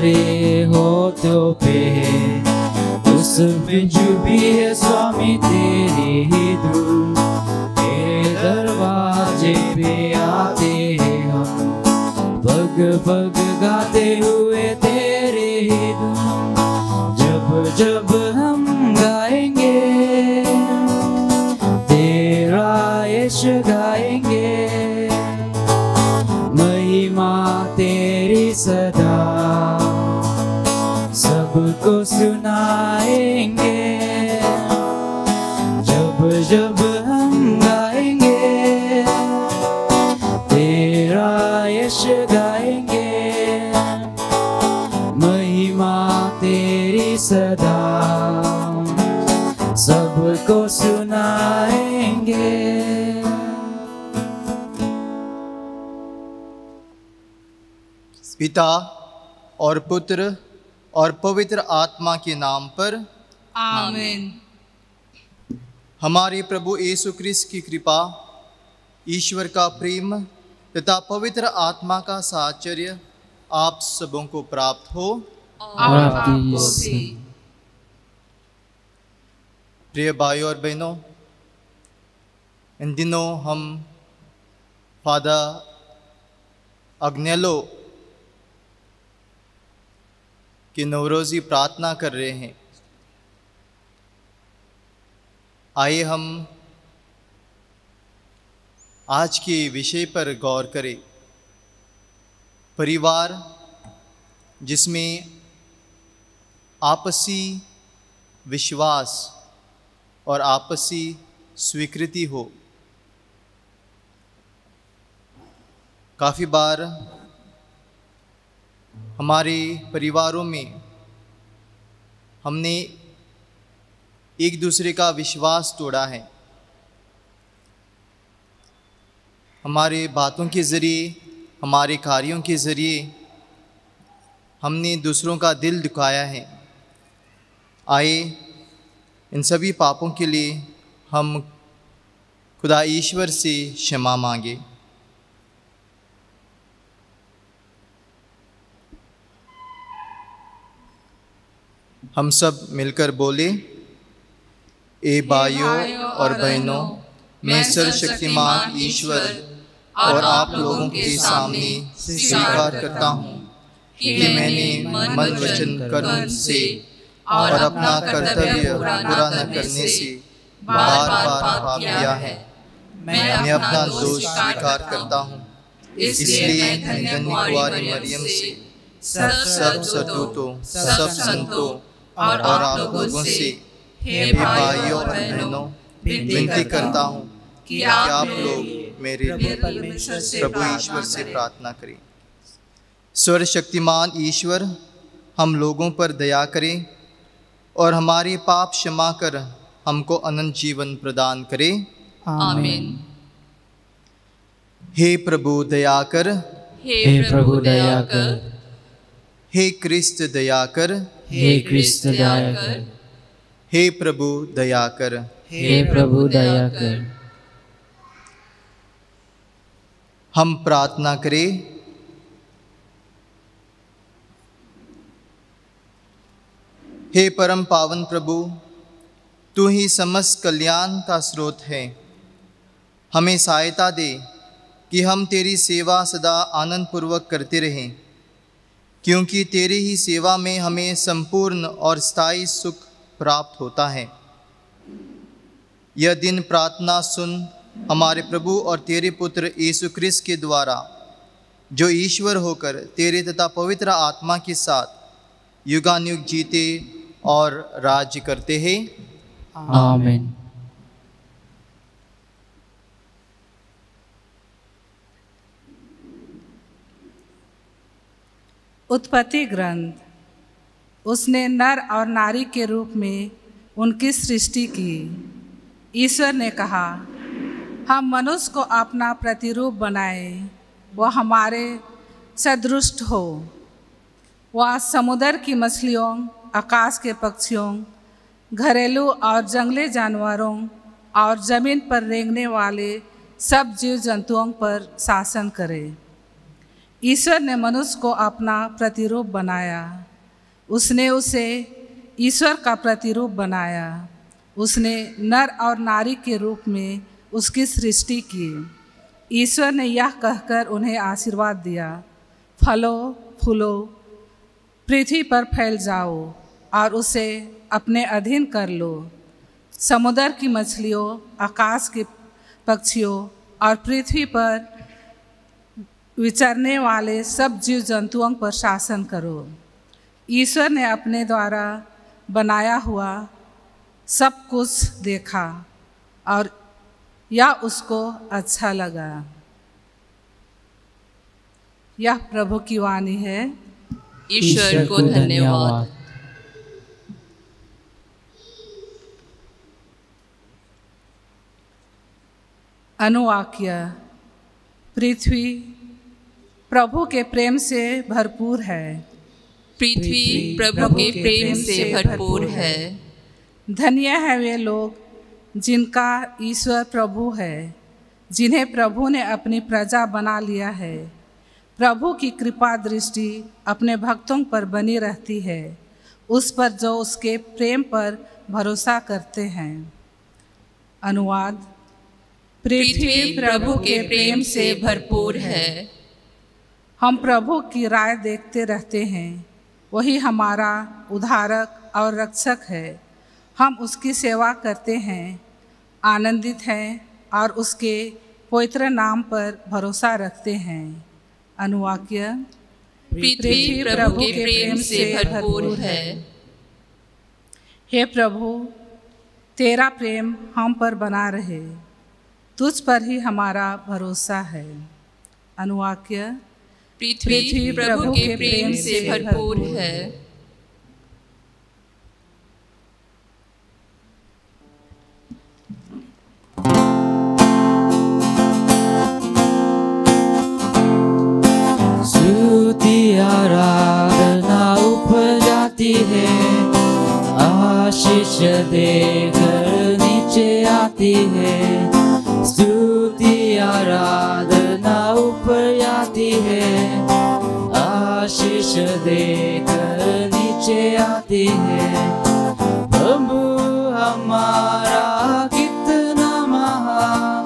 खड़े होठों पे, उसमें जो भी है स्वामी तेरी ही धूम। तेरे दरवाजे पे आते हैं हम, पग पग गाते हुए तेरे ही धूम। जब जब हम गाएंगे तेरा यश गाएंगे, महिमा तेरी सदा सबको सुनाएंगे। जब जब हम गाएंगे तेरा यश गाएंगे, महिमा तेरी सदा सबको सुनाएंगे। पिता और पुत्र और पवित्र आत्मा के नाम पर आमीन। हमारे प्रभु यीशु क्रिस्त की कृपा, ईश्वर का प्रेम तथा पवित्र आत्मा का साहचर्य आप सबों को प्राप्त हो और आपको भी। प्रिय भाइयों और बहनों, इन दिनों हम फादर अग्नेलो की नवरोज़ी प्रार्थना कर रहे हैं। आइए हम आज के विषय पर गौर करें। परिवार जिसमें आपसी विश्वास और आपसी स्वीकृति हो। काफ़ी बार हमारे परिवारों में हमने एक दूसरे का विश्वास तोड़ा है। हमारे बातों के ज़रिए, हमारे कार्यों के ज़रिए हमने दूसरों का दिल दुखाया है। आइए इन सभी पापों के लिए हम खुदा ईश्वर से क्षमा मांगे। हम सब मिलकर बोले, ए भाइयों और बहनों, मैं सर्वशक्तिमान ईश्वर और आप लोगों के सामने स्वीकार करता हूँ कि मैंने मन वचन कर्म से और अपना कर्तव्य पूरा न करने से बार बार पाप किया है। मैं अपना दोष स्वीकार करता हूँ। इसलिए धन्य कुंवारी मरियम से, सब सदूतों, सब संतों और आप लोगों से, हे भाइयों और बहनों, विनती करता हूँ कि आप लोग मेरे प्रभु ईश्वर से प्रार्थना करें। सर्वशक्तिमान ईश्वर हम लोगों पर दया करें और हमारे पाप क्षमा कर हमको अनंत जीवन प्रदान करे। आमीन। हे प्रभु दया कर, हे प्रभु दया कर, हे क्रिस्त दया कर, हे क्रिस्त दया कर, हे प्रभु दया कर, हे प्रभु दया कर। हम प्रार्थना करें। हे परम पावन प्रभु, तू ही समस्त कल्याण का स्रोत है। हमें सहायता दे कि हम तेरी सेवा सदा आनंद पूर्वक करते रहें, क्योंकि तेरी ही सेवा में हमें संपूर्ण और स्थायी सुख प्राप्त होता है। यह दिन प्रार्थना सुन हमारे प्रभु और तेरे पुत्र यीशु क्रिस्त के द्वारा, जो ईश्वर होकर तेरे तथा पवित्र आत्मा के साथ युगानुयुग जीते और राज्य करते हैं। आमीन। उत्पत्ति ग्रंथ। उसने नर और नारी के रूप में उनकी सृष्टि की। ईश्वर ने कहा, हम मनुष्य को अपना प्रतिरूप बनाए, वह हमारे सदृश हो। वह समुद्र की मछलियों, आकाश के पक्षियों, घरेलू और जंगली जानवरों और ज़मीन पर रेंगने वाले सब जीव जंतुओं पर शासन करे। ईश्वर ने मनुष्य को अपना प्रतिरूप बनाया। उसने उसे ईश्वर का प्रतिरूप बनाया। उसने नर और नारी के रूप में उसकी सृष्टि की। ईश्वर ने यह कहकर उन्हें आशीर्वाद दिया, फलो फूलो, पृथ्वी पर फैल जाओ और उसे अपने अधीन कर लो। समुद्र की मछलियों, आकाश के पक्षियों और पृथ्वी पर विचरने वाले सब जीव जंतुओं पर शासन करो। ईश्वर ने अपने द्वारा बनाया हुआ सब कुछ देखा और यह उसको अच्छा लगा। यह प्रभु की वाणी है। ईश्वर को धन्यवाद। अनुवाक्य। पृथ्वी प्रभु के प्रेम से भरपूर है। पृथ्वी प्रभु के प्रेम से भरपूर है। धन्य है वे लोग जिनका ईश्वर प्रभु है, जिन्हें प्रभु ने अपनी प्रजा बना लिया है। प्रभु की कृपा दृष्टि अपने भक्तों पर बनी रहती है, उस पर जो उसके प्रेम पर भरोसा करते हैं। अनुवाद। पृथ्वी प्रभु के प्रेम से भरपूर है। हम प्रभु की राह देखते रहते हैं। वही हमारा उद्धारक और रक्षक है। हम उसकी सेवा करते हैं, आनंदित हैं और उसके पवित्र नाम पर भरोसा रखते हैं। अनुवाक्य। पृथ्वी प्रभु के प्रेम से भरपूर है। हे प्रभु, तेरा प्रेम हम पर बना रहे, तुझ पर ही हमारा भरोसा है। अनुवाक्य। पृथ्वी प्रभु के प्रेम से भरपूर है। स्तुति आराधना ऊपर जाती है, आशीष देकर नीचे आती है। स्तुति आराधना ऊपर जाती है, आशीष देकर नीचे आती है। प्रभु हमारा कितना महान,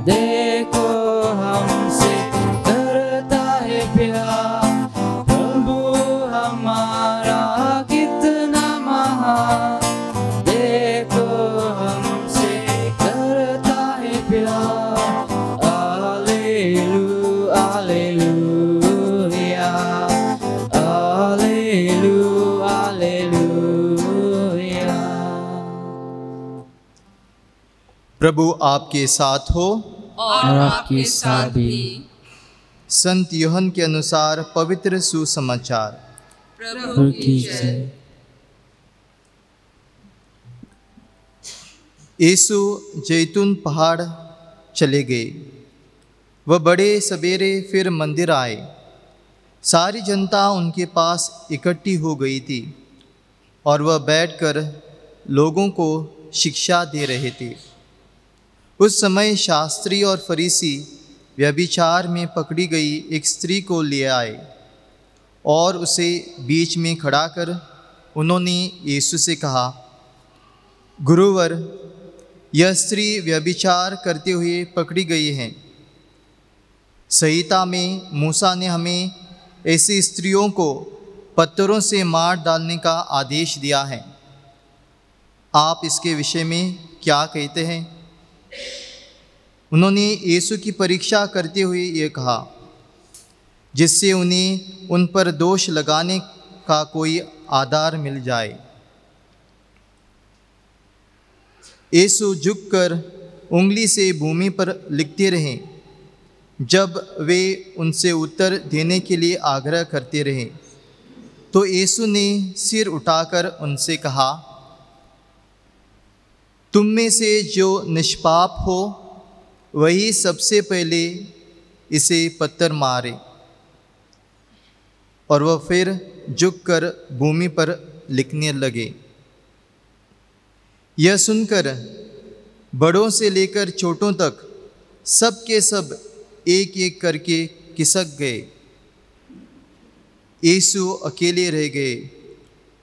देखो हमसे करता है प्यार। प्रभु हमारा कितना महान, देखो हमसे करता है प्यार। Hallelujah, hallelujah, hallelujah, hallelujah. प्रभु आपके साथ हो और आपके साथ भी। संत यूहन्ना के अनुसार पवित्र सुसमाचार। प्रभु की जय। यीशु जैतून पहाड़ चले गए। वह बड़े सवेरे फिर मंदिर आए। सारी जनता उनके पास इकट्ठी हो गई थी और वह बैठकर लोगों को शिक्षा दे रहे थे। उस समय शास्त्री और फरीसी व्यभिचार में पकड़ी गई एक स्त्री को ले आए और उसे बीच में खड़ा कर उन्होंने यीशु से कहा, गुरुवर, यह स्त्री व्यभिचार करते हुए पकड़ी गई है। संहिता में मूसा ने हमें ऐसी स्त्रियों को पत्थरों से मार डालने का आदेश दिया है। आप इसके विषय में क्या कहते हैं? उन्होंने यीशु की परीक्षा करते हुए ये कहा, जिससे उन्हें उन पर दोष लगाने का कोई आधार मिल जाए। यीशु झुककर उंगली से भूमि पर लिखते रहे। जब वे उनसे उत्तर देने के लिए आग्रह करते रहे तो यीशु ने सिर उठाकर उनसे कहा, तुम में से जो निष्पाप हो वही सबसे पहले इसे पत्थर मारे। और वह फिर झुककर भूमि पर लिखने लगे। यह सुनकर बड़ों से लेकर छोटों तक सब के सब एक एक करके खिसक गए यीशु अकेले रह गए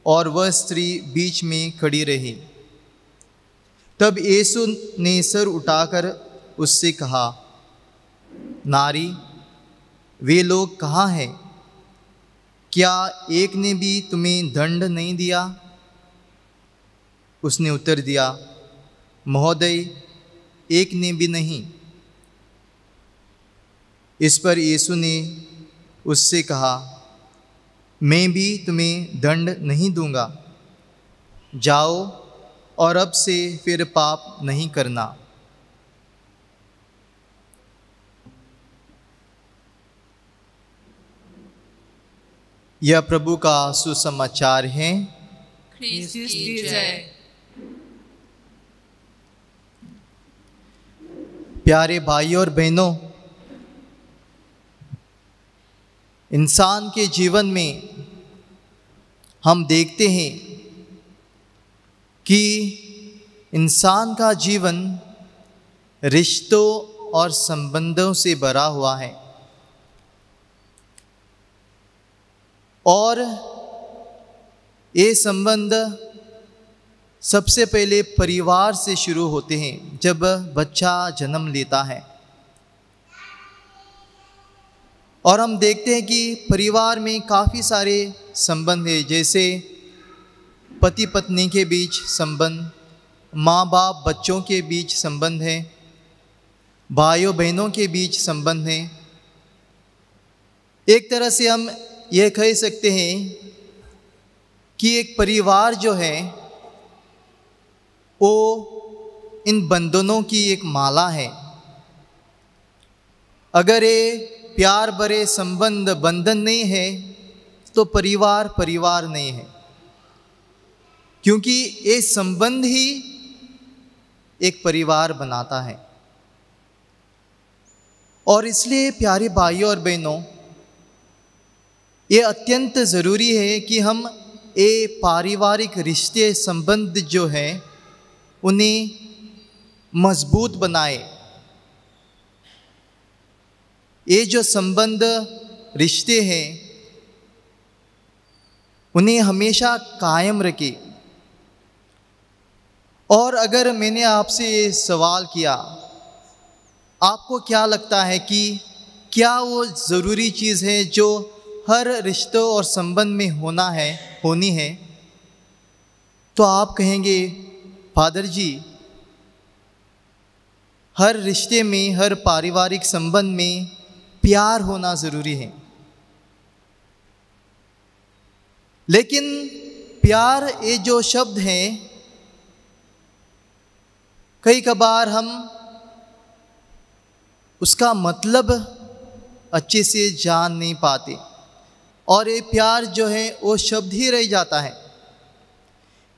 और वह स्त्री बीच में खड़ी रही। तब यीशु ने सर उठाकर उससे कहा, नारी, वे लोग कहाँ हैं? क्या एक ने भी तुम्हें दंड नहीं दिया? उसने उत्तर दिया, महोदय, एक ने भी नहीं। इस पर यीशु ने उससे कहा, मैं भी तुम्हें दंड नहीं दूंगा। जाओ और अब से फिर पाप नहीं करना। यह प्रभु का सुसमाचार है। ख्रीस्त की जय। प्यारे भाइयों और बहनों, इंसान के जीवन में हम देखते हैं कि इंसान का जीवन रिश्तों और संबंधों से भरा हुआ है और ये संबंध सबसे पहले परिवार से शुरू होते हैं। जब बच्चा जन्म लेता है और हम देखते हैं कि परिवार में काफ़ी सारे संबंध हैं, जैसे पति पत्नी के बीच संबंध, माँ बाप बच्चों के बीच संबंध है, भाइयों बहनों के बीच संबंध है। एक तरह से हम यह कह सकते हैं कि एक परिवार जो है वो इन बंधनों की एक माला है। अगर ये प्यार भरे संबंध बंधन नहीं है तो परिवार परिवार नहीं है, क्योंकि ये संबंध ही एक परिवार बनाता है। और इसलिए प्यारे भाइयों और बहनों, ये अत्यंत ज़रूरी है कि हम ये पारिवारिक रिश्ते संबंध जो है उन्हें मजबूत बनाए। ये जो संबंध रिश्ते हैं उन्हें हमेशा कायम रखे। और अगर मैंने आपसे ये सवाल किया, आपको क्या लगता है कि क्या वो ज़रूरी चीज़ है जो हर रिश्तों और संबंध में होनी है, तो आप कहेंगे, फादर जी, हर रिश्ते में, हर पारिवारिक संबंध में प्यार होना ज़रूरी है। लेकिन प्यार ये जो शब्द है, कई कबार हम उसका मतलब अच्छे से जान नहीं पाते और ये प्यार जो है वो शब्द ही रह जाता है।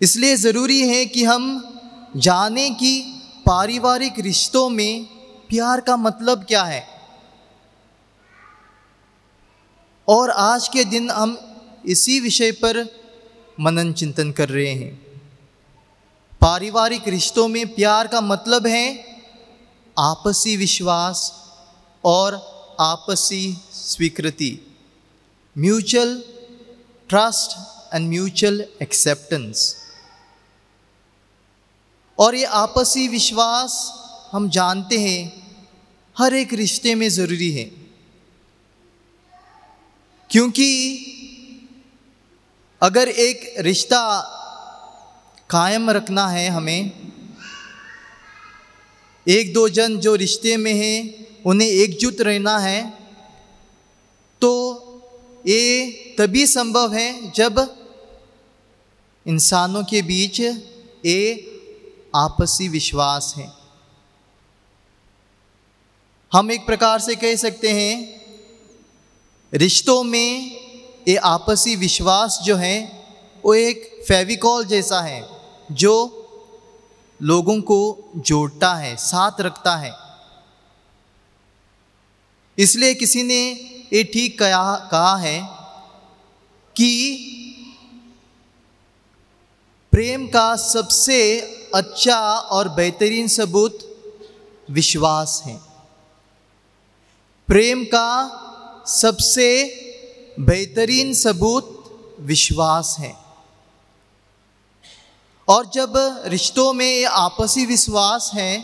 इसलिए ज़रूरी है कि हम जानें कि पारिवारिक रिश्तों में प्यार का मतलब क्या है। और आज के दिन हम इसी विषय पर मनन चिंतन कर रहे हैं। पारिवारिक रिश्तों में प्यार का मतलब है आपसी विश्वास और आपसी स्वीकृति, mutual trust and mutual acceptance. और ये आपसी विश्वास हम जानते हैं हर एक रिश्ते में ज़रूरी है, क्योंकि अगर एक रिश्ता कायम रखना है, हमें एक दो जन जो रिश्ते में हैं उन्हें एकजुट रहना है, तो ये तभी संभव है जब इंसानों के बीच ये आपसी विश्वास है। हम एक प्रकार से कह सकते हैं रिश्तों में ये आपसी विश्वास जो है वो एक फेविकॉल जैसा है जो लोगों को जोड़ता है, साथ रखता है। इसलिए किसी ने ये ठीक कहा है कि प्रेम का सबसे अच्छा और बेहतरीन सबूत विश्वास है। प्रेम का सबसे बेहतरीन सबूत विश्वास है। और जब रिश्तों में ये आपसी विश्वास है,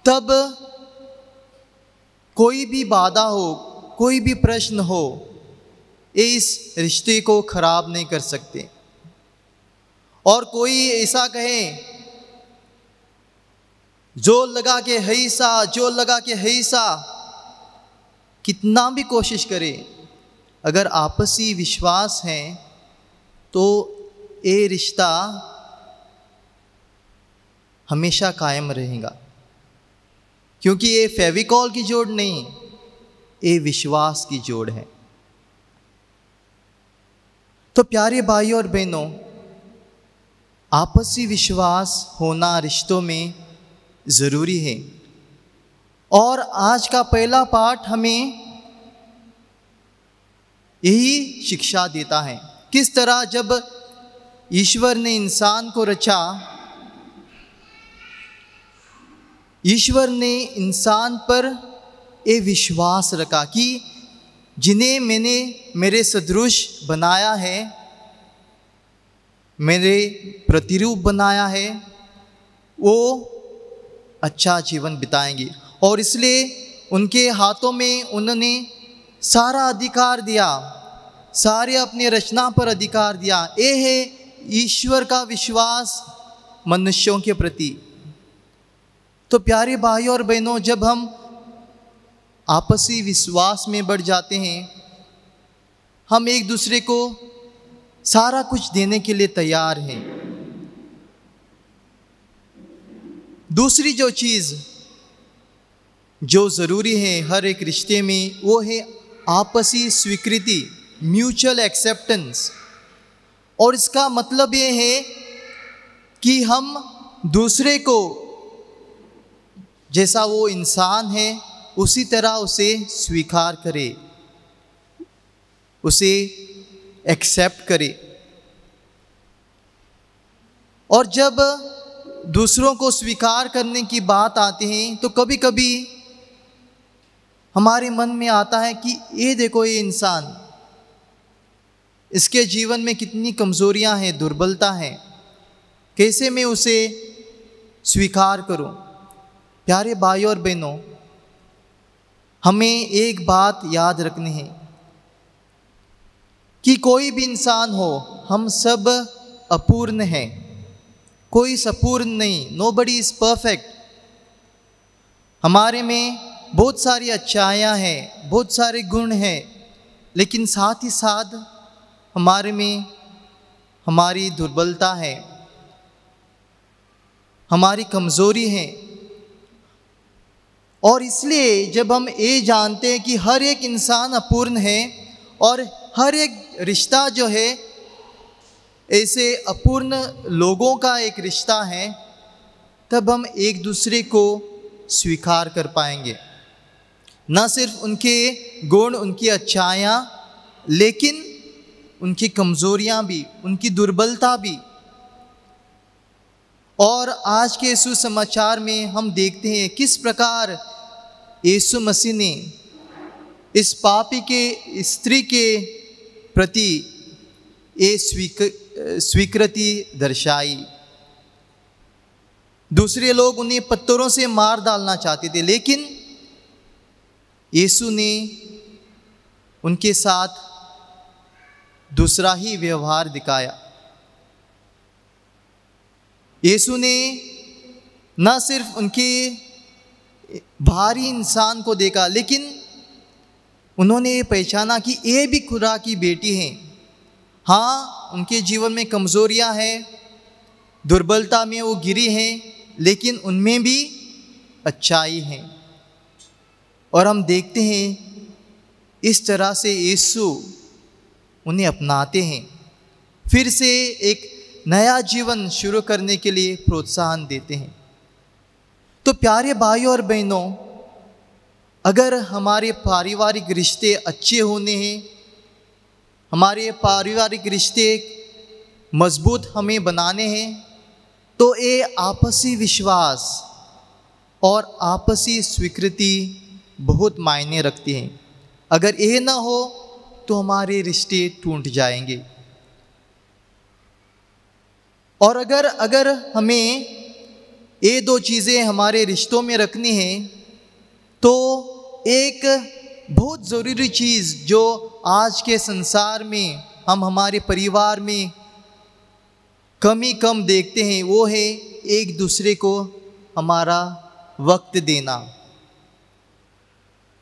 तब कोई भी बाधा हो, कोई भी प्रश्न हो, ये इस रिश्ते को खराब नहीं कर सकते। और कोई ऐसा कहे जोर लगा के हैसा, जोर लगा के हैसा, कितना भी कोशिश करे, अगर आपसी विश्वास है तो ये रिश्ता हमेशा कायम रहेगा। क्योंकि ये फेविकॉल की जोड़ नहीं, ये विश्वास की जोड़ है। तो प्यारे भाइयों और बहनों, आपसी विश्वास होना रिश्तों में ज़रूरी है। और आज का पहला पाठ हमें यही शिक्षा देता है। किस तरह जब ईश्वर ने इंसान को रचा, ईश्वर ने इंसान पर ये विश्वास रखा कि जिन्हें मैंने मेरे सदृश बनाया है, मेरे प्रतिरूप बनाया है, वो अच्छा जीवन बिताएंगे। और इसलिए उनके हाथों में उन्होंने सारा अधिकार दिया, सारे अपने रचना पर अधिकार दिया। ये है ईश्वर का विश्वास मनुष्यों के प्रति। तो प्यारे भाइयों और बहनों, जब हम आपसी विश्वास में बढ़ जाते हैं, हम एक दूसरे को सारा कुछ देने के लिए तैयार हैं। दूसरी जो चीज़ जो ज़रूरी है हर एक रिश्ते में, वो है आपसी स्वीकृति, म्यूचुअल एक्सेप्टेंस। और इसका मतलब ये है कि हम दूसरे को, जैसा वो इंसान है उसी तरह उसे स्वीकार करें, उसे एक्सेप्ट करें। और जब दूसरों को स्वीकार करने की बात आती है, तो कभी कभी हमारे मन में आता है कि ये देखो, ये इंसान, इसके जीवन में कितनी कमज़ोरियां हैं, दुर्बलता है, कैसे मैं उसे स्वीकार करूं। प्यारे भाइयों और बहनों, हमें एक बात याद रखनी है कि कोई भी इंसान हो, हम सब अपूर्ण हैं, कोई संपूर्ण नहीं। Nobody is perfect. हमारे में बहुत सारी अच्छाइयाँ हैं, बहुत सारे गुण हैं, लेकिन साथ ही साथ हमारे में हमारी दुर्बलता है, हमारी कमज़ोरी है। और इसलिए जब हम ये जानते हैं कि हर एक इंसान अपूर्ण है और हर एक रिश्ता जो है ऐसे अपूर्ण लोगों का एक रिश्ता है, तब हम एक दूसरे को स्वीकार कर पाएंगे। न सिर्फ उनके गुण, उनकी अच्छाइयाँ, लेकिन उनकी कमज़ोरियाँ भी, उनकी दुर्बलता भी। और आज के सुसमाचार में हम देखते हैं किस प्रकार यीशु मसीह ने इस पापी के स्त्री के प्रति ये स्वीकृति दर्शाई। दूसरे लोग उन्हें पत्थरों से मार डालना चाहते थे, लेकिन यीशु ने उनके साथ दूसरा ही व्यवहार दिखाया। यीशु ने न सिर्फ उनके भारी इंसान को देखा, लेकिन उन्होंने ये पहचाना कि ये भी खुदा की बेटी हैं। हाँ, उनके जीवन में कमज़ोरियाँ हैं, दुर्बलता में वो गिरी हैं, लेकिन उनमें भी अच्छाई है। और हम देखते हैं इस तरह से यीशु उन्हें अपनाते हैं, फिर से एक नया जीवन शुरू करने के लिए प्रोत्साहन देते हैं। तो प्यारे भाइयों और बहनों, अगर हमारे पारिवारिक रिश्ते अच्छे होने हैं, हमारे पारिवारिक रिश्ते मजबूत हमें बनाने हैं, तो ये आपसी विश्वास और आपसी स्वीकृति बहुत मायने रखती हैं। अगर ये ना हो तो हमारे रिश्ते टूट जाएंगे। और अगर हमें ये दो चीज़ें हमारे रिश्तों में रखनी है, तो एक बहुत ज़रूरी चीज़ जो आज के संसार में हम हमारे परिवार में कम देखते हैं, वो है एक दूसरे को हमारा वक्त देना,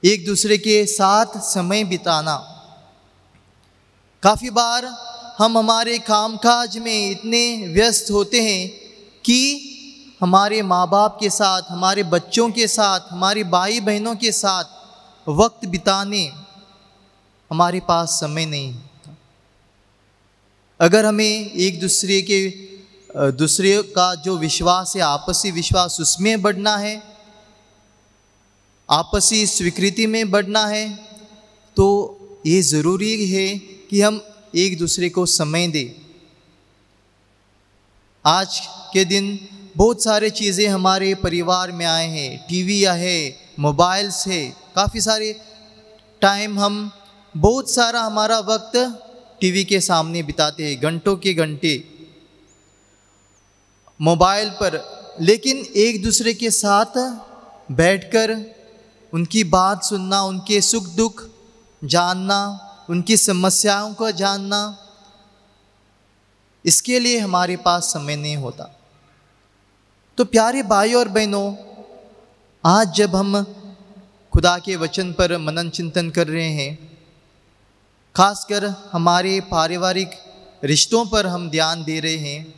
एक दूसरे के साथ समय बिताना। काफ़ी बार हम हमारे कामकाज में इतने व्यस्त होते हैं कि हमारे माँ बाप के साथ, हमारे बच्चों के साथ, हमारे भाई बहनों के साथ वक्त बिताने हमारे पास समय नहीं होता। अगर हमें एक दूसरे का जो विश्वास है, आपसी विश्वास, उसमें बढ़ना है, आपसी स्वीकृति में बढ़ना है, तो ये ज़रूरी है कि हम एक दूसरे को समय दें। आज के दिन बहुत सारे चीज़ें हमारे परिवार में आए हैं, टीवी है, मोबाइल्स है, काफ़ी सारे टाइम हम बहुत सारा हमारा वक्त टीवी के सामने बिताते हैं, घंटों के घंटे मोबाइल पर। लेकिन एक दूसरे के साथ बैठकर उनकी बात सुनना, उनके सुख दुख जानना, उनकी समस्याओं को जानना, इसके लिए हमारे पास समय नहीं होता। तो प्यारे भाइयों और बहनों, आज जब हम खुदा के वचन पर मनन चिंतन कर रहे हैं, खासकर हमारे पारिवारिक रिश्तों पर हम ध्यान दे रहे हैं,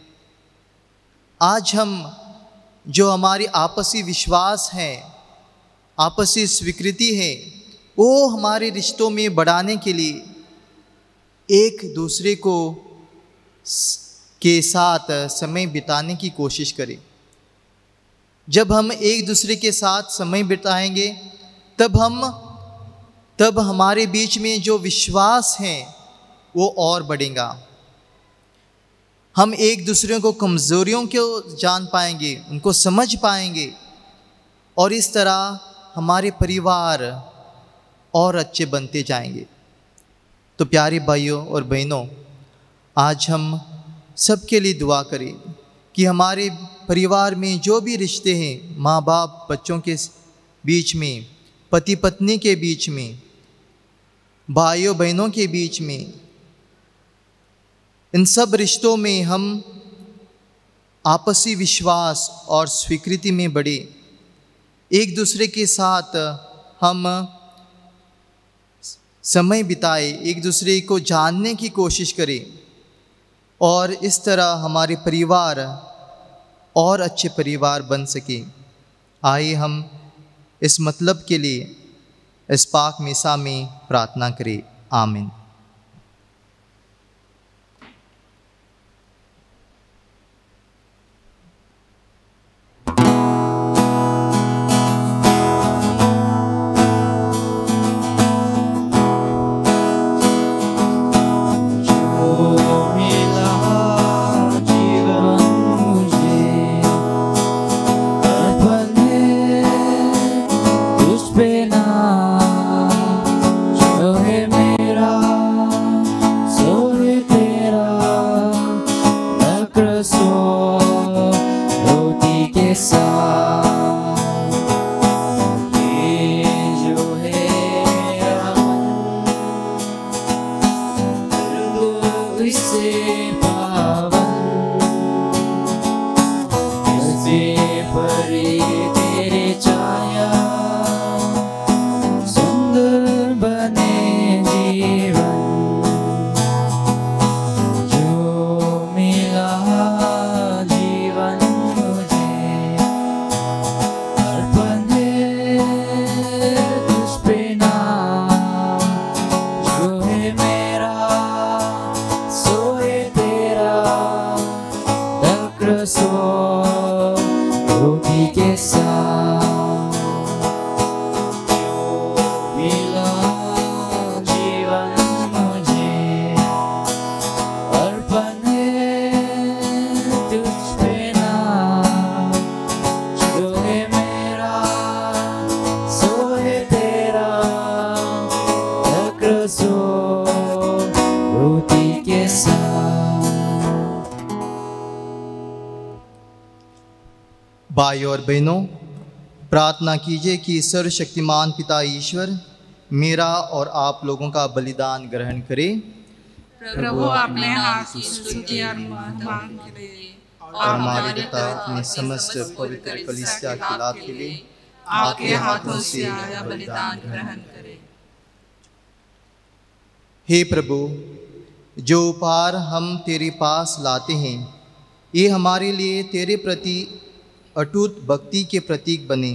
आज हम जो हमारी आपसी विश्वास है, आपसी स्वीकृति है, वो हमारे रिश्तों में बढ़ाने के लिए एक दूसरे को के साथ समय बिताने की कोशिश करें। जब हम एक दूसरे के साथ समय बिताएंगे, तब हमारे बीच में जो विश्वास है वो और बढ़ेगा। हम एक दूसरे को कमज़ोरियों को जान पाएंगे, उनको समझ पाएंगे, और इस तरह हमारे परिवार और अच्छे बनते जाएंगे। तो प्यारे भाइयों और बहनों, आज हम सबके लिए दुआ करें कि हमारे परिवार में जो भी रिश्ते हैं, माँ बाप बच्चों के बीच में, पति पत्नी के बीच में, भाइयों बहनों के बीच में, इन सब रिश्तों में हम आपसी विश्वास और स्वीकृति में बढ़े। एक दूसरे के साथ हम समय बिताए, एक दूसरे को जानने की कोशिश करें, और इस तरह हमारे परिवार और अच्छे परिवार बन सके। आइए हम इस मतलब के लिए इस पाक मिसा में प्रार्थना करें। आमीन। रोटी के साथ भाइयों और बहनों, प्रार्थना कीजिए कि सर्वशक्तिमान पिता ईश्वर मेरा और आप लोगों का बलिदान ग्रहण करे। प्रभु अपने हाथ की स्तुति और महिमा के लिए और हमारे पिता अपने समस्त पवित्र कलीसिया के लाभ के लिए आपके हाथों से आया बलिदान ग्रहण करे। हे प्रभु, जो उपहार हम तेरे पास लाते हैं ये हमारे लिए तेरे प्रति अटूट भक्ति के प्रतीक बने,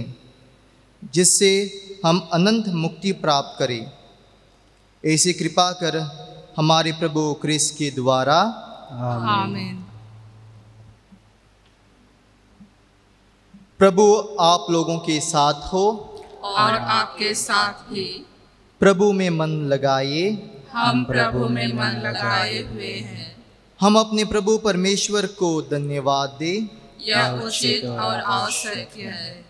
जिससे हम अनंत मुक्ति प्राप्त करें। ऐसी कृपा कर हमारे प्रभु क्रिस्त के द्वारा। आमीन। प्रभु आप लोगों के साथ हो और आपके साथ भी। प्रभु में मन लगाइए। हम प्रभु में मन लगाए हुए हैं। हम अपने प्रभु परमेश्वर को धन्यवाद दें। यह उचित और आवश्यक है।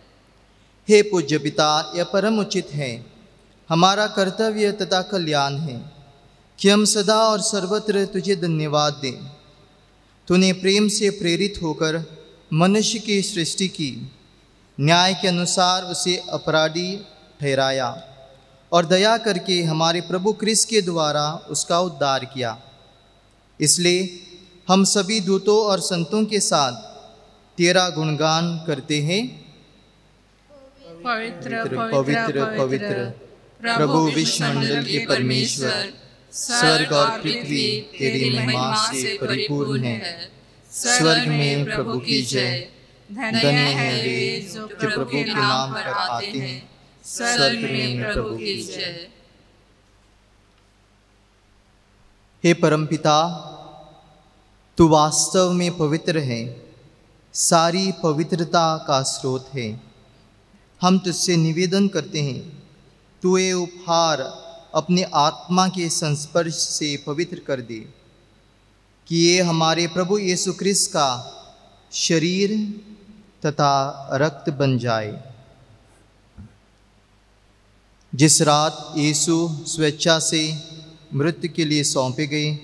हे पूज्य पिता, यह परम उचित है, हमारा कर्तव्य तथा कल्याण है कि हम सदा और सर्वत्र तुझे धन्यवाद दें। तूने प्रेम से प्रेरित होकर मनुष्य की सृष्टि की, न्याय के अनुसार उसे अपराधी ठहराया और दया करके हमारे प्रभु क्रिस्त के द्वारा उसका उद्धार किया। इसलिए हम सभी दूतों और संतों के साथ तेरा गुणगान करते हैं। पवित्र पवित्र पवित्र प्रभु विश्वमंडल के परमेश्वर, स्वर्ग और पृथ्वी तेरी महिमा से परिपूर्ण है। स्वर्ग में प्रभु की जय। धन्य है वे जो प्रभु के नाम पर आते हैं। स्वर्ग में प्रभु की जय। हे परमपिता, तू वास्तव में पवित्र है, सारी पवित्रता का स्रोत है। हम तुझसे निवेदन करते हैं, तू ये उपहार अपने आत्मा के संस्पर्श से पवित्र कर दे, कि ये हमारे प्रभु यीशु क्रिस्त का शरीर तथा रक्त बन जाए। जिस रात यीशु स्वेच्छा से मृत्यु के लिए सौंपे गए,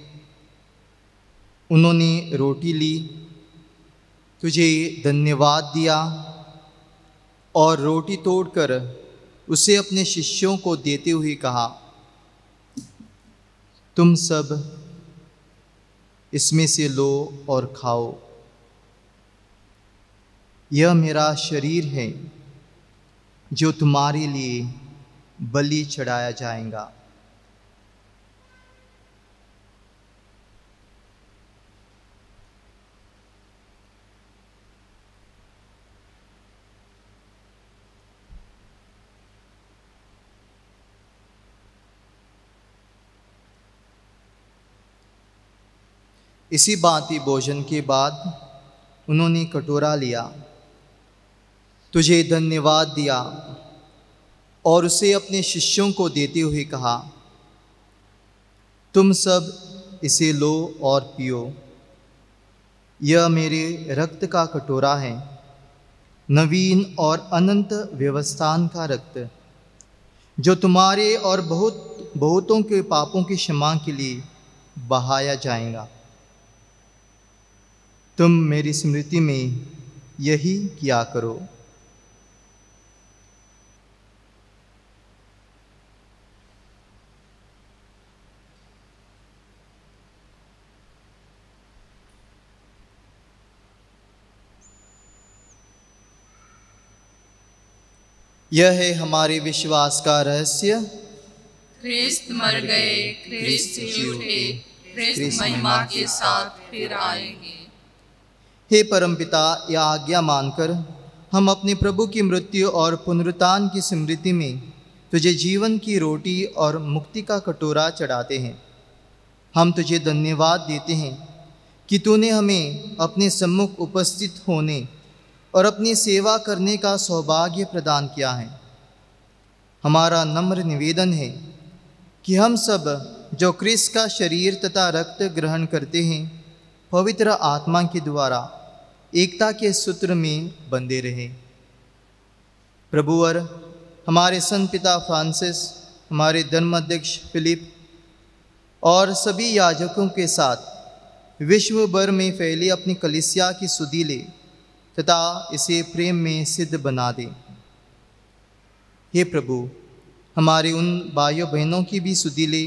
उन्होंने रोटी ली, तुझे धन्यवाद दिया और रोटी तोड़कर उसे अपने शिष्यों को देते हुए कहा, तुम सब इसमें से लो और खाओ। यह मेरा शरीर है जो तुम्हारे लिए बलि चढ़ाया जाएगा। इसी भांति भोजन के बाद उन्होंने कटोरा लिया, तुझे धन्यवाद दिया और उसे अपने शिष्यों को देते हुए कहा, तुम सब इसे लो और पियो। यह मेरे रक्त का कटोरा है, नवीन और अनंत व्यवस्थान का रक्त, जो तुम्हारे और बहुतों के पापों की क्षमा के लिए बहाया जाएगा। तुम मेरी स्मृति में यही किया करो। यह है हमारे विश्वास का रहस्य। ख्रिस्त मर गए, ख्रिस्त जी उठे, ख्रिस्त महिमा के साथ फिर आएंगे। हे परमपिता, यह आज्ञा मानकर हम अपने प्रभु की मृत्यु और पुनरुत्थान की स्मृति में तुझे जीवन की रोटी और मुक्ति का कटोरा चढ़ाते हैं। हम तुझे धन्यवाद देते हैं कि तूने हमें अपने सम्मुख उपस्थित होने और अपनी सेवा करने का सौभाग्य प्रदान किया है। हमारा नम्र निवेदन है कि हम सब जो क्रिस्त का शरीर तथा रक्त ग्रहण करते हैं, पवित्र आत्मा के द्वारा एकता के सूत्र में बंधे रहे। प्रभुवर हमारे संत पिता फ्रांसिस, हमारे धर्माध्यक्ष फिलिप और सभी याजकों के साथ विश्व भर में फैली अपनी कलीसिया की सुधि ले तथा इसे प्रेम में सिद्ध बना दे। हे प्रभु, हमारे उन भाइयों बहनों की भी सुधि ले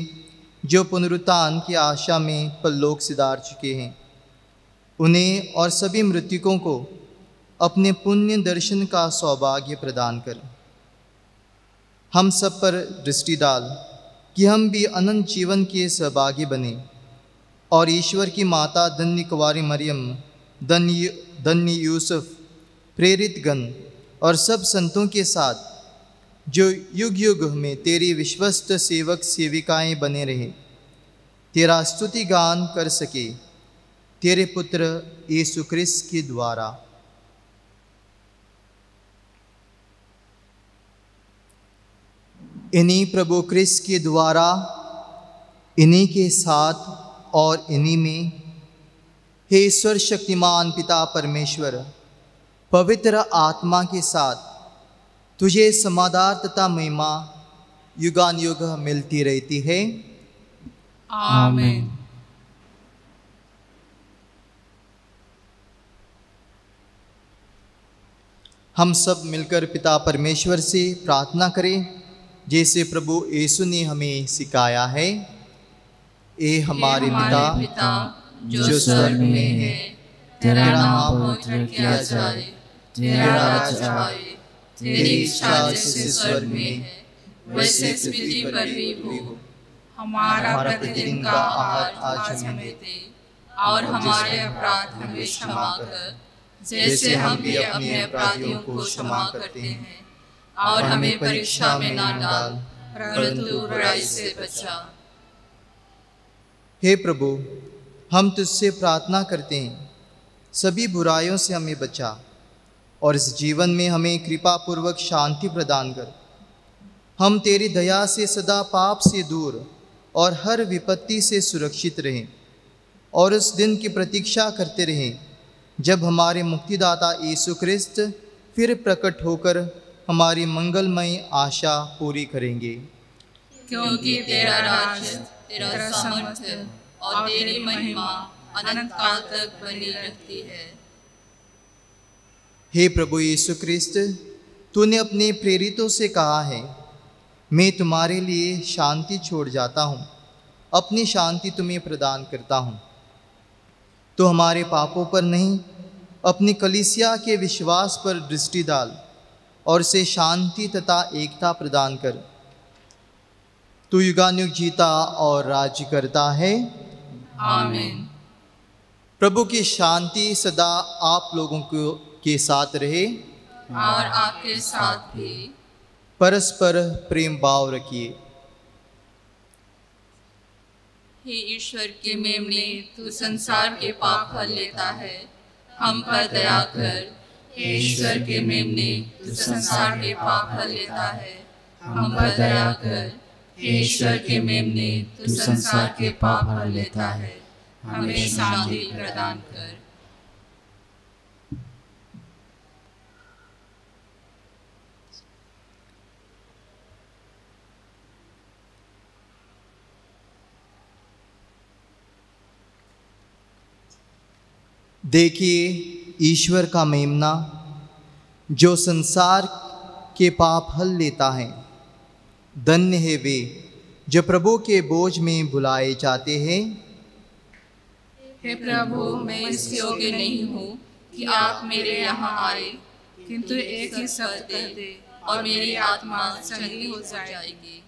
जो पुनरुत्थान की आशा में परलोक सिधार चुके हैं। उन्हें और सभी मृतकों को अपने पुण्य दर्शन का सौभाग्य प्रदान कर। हम सब पर दृष्टि डाल कि हम भी अनंत जीवन के सहभागी बने और ईश्वर की माता धन्य कुंवारी मरियम, धन्य यूसुफ, प्रेरित गण और सब संतों के साथ जो युग युग में तेरी विश्वस्त सेवक सेविकाएं बने रहे, तेरा स्तुति गान कर सके, तेरे पुत्र यीशु क्रिस्त के द्वारा। इन्हीं प्रभु क्रिस्त के द्वारा, इन्हीं के साथ और इन्हीं में, हे ईश्वर शक्तिमान पिता परमेश्वर, पवित्र आत्मा के साथ तुझे समाधान तथा महिमा युगान युग मिलती रहती है। आमीन। हम सब मिलकर पिता परमेश्वर से प्रार्थना करें जैसे प्रभु यीशु ने हमें सिखाया है। ए हमारे पिता जो स्वर्ग में है, तेरा नाम पवित्र किया जाए, तेरा राज्य आए, तेरी इच्छा जैसे स्वर्ग में है वैसे पृथ्वी पर भी हो। हमारा प्रतिदिन का आहार आज हमें दे, और हमारे अपराध हमें क्षमा कर जैसे हम भी अपने अपराधियों को क्षमा करते हैं, और हमें परीक्षा में ना डाल परंतु बुराई से बचा। हे प्रभु, हम तुझसे प्रार्थना करते हैं, सभी बुराइयों से हमें बचा और इस जीवन में हमें कृपा पूर्वक शांति प्रदान कर। हम तेरी दया से सदा पाप से दूर और हर विपत्ति से सुरक्षित रहें, और उस दिन की प्रतीक्षा करते रहें जब हमारे मुक्तिदाता यीशु क्रिस्त फिर प्रकट होकर हमारी मंगलमय आशा पूरी करेंगे। क्योंकि तेरा राज्य, तेरा सामर्थ्य और तेरी महिमा अनंत काल तक बनी रहती है। हे प्रभु यीशु क्रिस्त, तूने अपने प्रेरितों से कहा है, मैं तुम्हारे लिए शांति छोड़ जाता हूँ, अपनी शांति तुम्हें प्रदान करता हूँ। तो हमारे पापों पर नहीं, अपनी कलीसिया के विश्वास पर दृष्टि डाल और उसे शांति तथा एकता प्रदान कर। तू युगानुयुग जीता और राज्य करता है। आमीन। प्रभु की शांति सदा आप लोगों के साथ रहे और आपके साथ भी। परस्पर प्रेम भाव रखिए। हे ईश्वर के मेमने, तू संसार के पाप हर लेता है, हम पर दया कर। हे ईश्वर के मेमने, तू संसार के पाप हर लेता है, हम पर दया कर। हे ईश्वर के मेमने, तू संसार के पाप हर लेता है, हमें शांति प्रदान कर। देखिए ईश्वर का मेमना जो संसार के पाप हल लेता है। धन्य है वे जो प्रभु के बोझ में बुलाए जाते हैं। हे प्रभु, मैं इस योग्य नहीं हूँ कि आप मेरे यहाँ आए, किंतु एक ही शब्द कह दे और मेरी आत्मा चंगी हो जाएगी।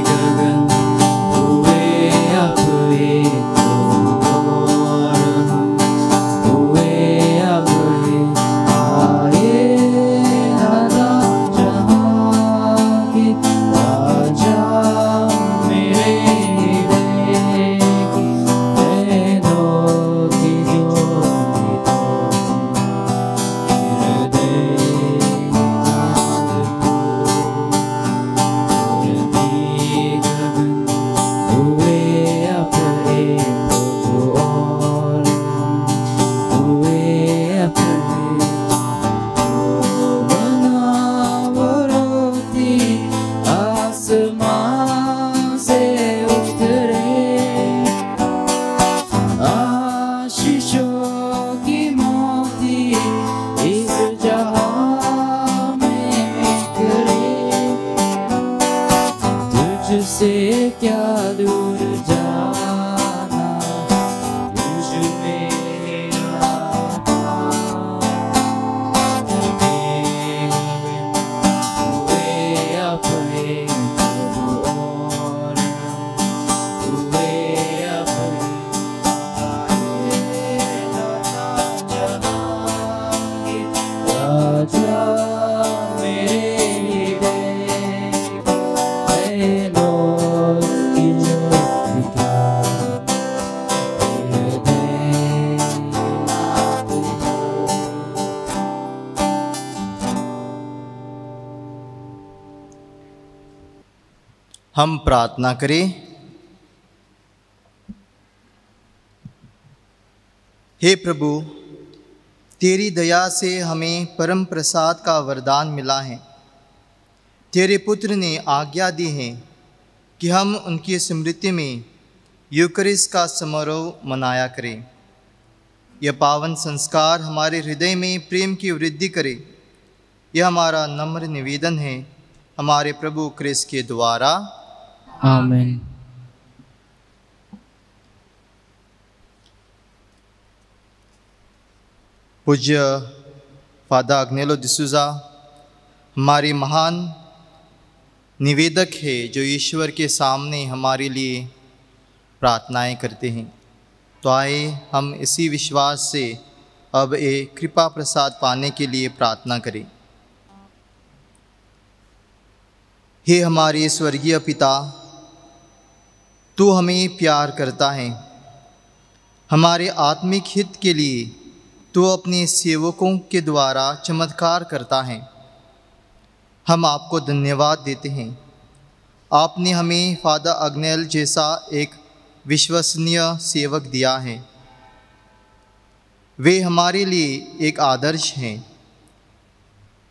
गगन हुए अब एक से क्या दूर जाना, तुझ में हम प्रार्थना करें। हे प्रभु, तेरी दया से हमें परम प्रसाद का वरदान मिला है। तेरे पुत्र ने आज्ञा दी है कि हम उनकी स्मृति में यूकरिस्ट का समारोह मनाया करें। यह पावन संस्कार हमारे हृदय में प्रेम की वृद्धि करे। यह हमारा नम्र निवेदन है हमारे प्रभु क्रिस्त के द्वारा। आमीन। पूज्य फादर अग्नेलो डिसूजा हमारे महान निवेदक है, जो ईश्वर के सामने हमारे लिए प्रार्थनाएं करते हैं। तो आए हम इसी विश्वास से अब एक कृपा प्रसाद पाने के लिए प्रार्थना करें। हे हमारे स्वर्गीय पिता, तू हमें प्यार करता है। हमारे आत्मिक हित के लिए तू अपने सेवकों के द्वारा चमत्कार करता है। हम आपको धन्यवाद देते हैं। आपने हमें फादर अग्नेल जैसा एक विश्वसनीय सेवक दिया है। वे हमारे लिए एक आदर्श हैं।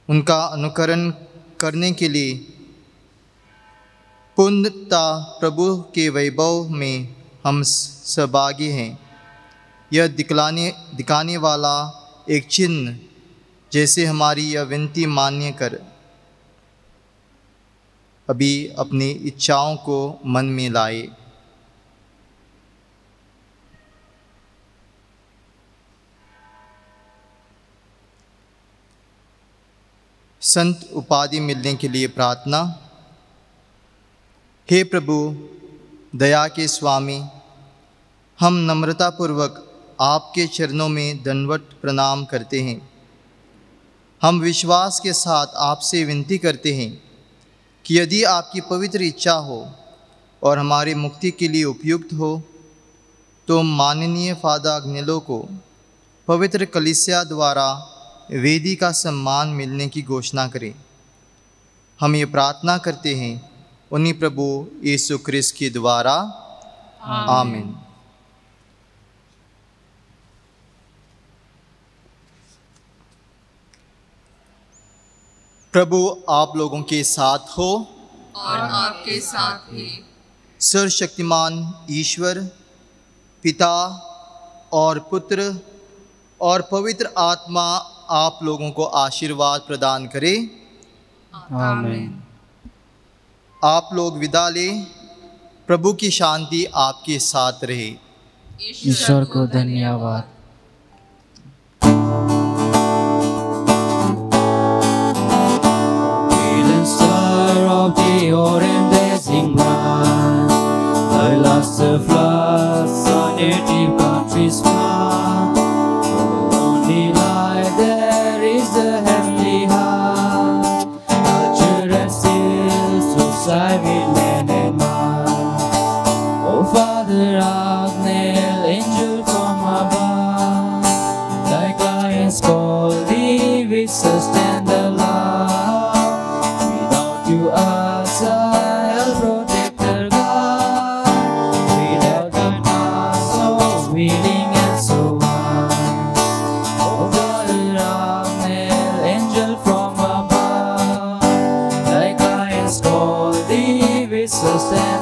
उनका अनुकरण करने के लिए पूर्णता प्रभु के वैभव में हम सहभागी हैं। यह दिखाने वाला एक चिन्ह जैसे हमारी यह विनती मान्य कर अभी अपनी इच्छाओं को मन में लाए। संत उपाधि मिलने के लिए प्रार्थना। हे प्रभु, दया के स्वामी, हम नम्रतापूर्वक आपके चरणों में दंडवत प्रणाम करते हैं। हम विश्वास के साथ आपसे विनती करते हैं कि यदि आपकी पवित्र इच्छा हो और हमारे मुक्ति के लिए उपयुक्त हो, तो माननीय फादर अग्नेलो को पवित्र कलीसिया द्वारा वेदी का सम्मान मिलने की घोषणा करें। हम ये प्रार्थना करते हैं उन्हीं प्रभु यीशु क्रिस्त के द्वारा। आमीन। प्रभु आप लोगों के साथ हो और आपके साथ भी। सर्वशक्तिमान ईश्वर पिता और पुत्र और पवित्र आत्मा आप लोगों को आशीर्वाद प्रदान करे। आमीन। आप लोग विदा लें। प्रभु की शांति आपके साथ रहे। ईश्वर को धन्यवाद। Of the orange blazing land, I lost the floods on native countries far. The only light there is the heavenly heart, culture and still society with man and man. Oh Father Agnel, angel from above, thy clients call thee with sustained the love. Without you as I'll protector God, without the not so willing and so wise. Oh Father Agnel, angel from above, thy clients call thee with sustained